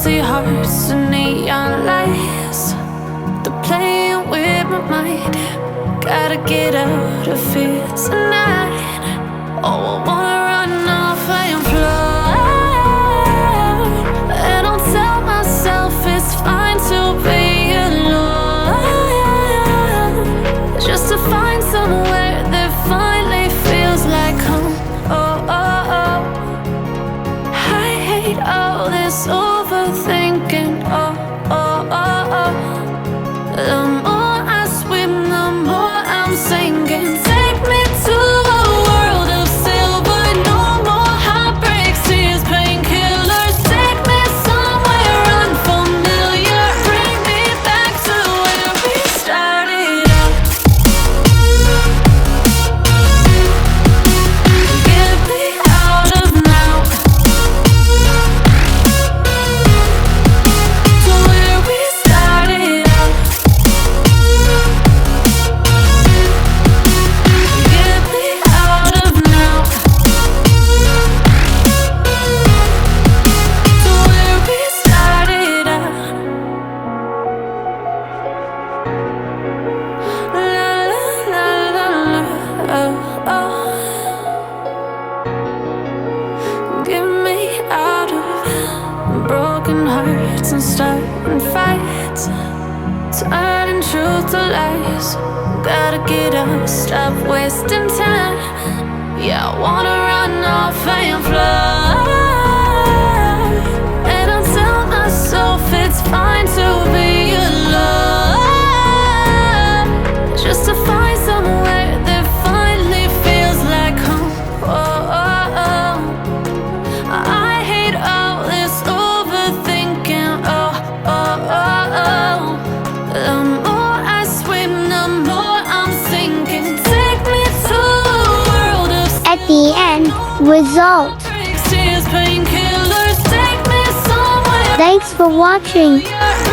see hearts and neon lights. They're playing with my mind. Gotta get out of here tonight. Oh, I wanna run off and fly. And I'll tell myself it's fine to be alone, just to find somewhere that finally feels like home. Oh, oh, oh. I hate all this overthinking. Oh, oh, oh, oh. The more I swim, the more I'm sinking. Take me to a world of silver. No more heartbreaks, tears, painkillers. Take me somewhere unfamiliar. Bring me back to where we started out. Get me out of now, to where we started out. Get me out of now, to where we started out. La la la la la, oh, oh. Get me out of broken hearts and starting fights, turning truth to lies. Gotta get up, stop wasting time. Yeah, I wanna run off and fly. And I'll tell myself it's fine to be alone, just to find somewhere that finally feels like home. Oh, oh, oh. I hate all this overthinking. Oh, oh, oh, oh. The more I swim, the more I'm sinking. Take me to a world of At the end, result. tears, painkillers. Take me somewhere. Thanks for watching. You're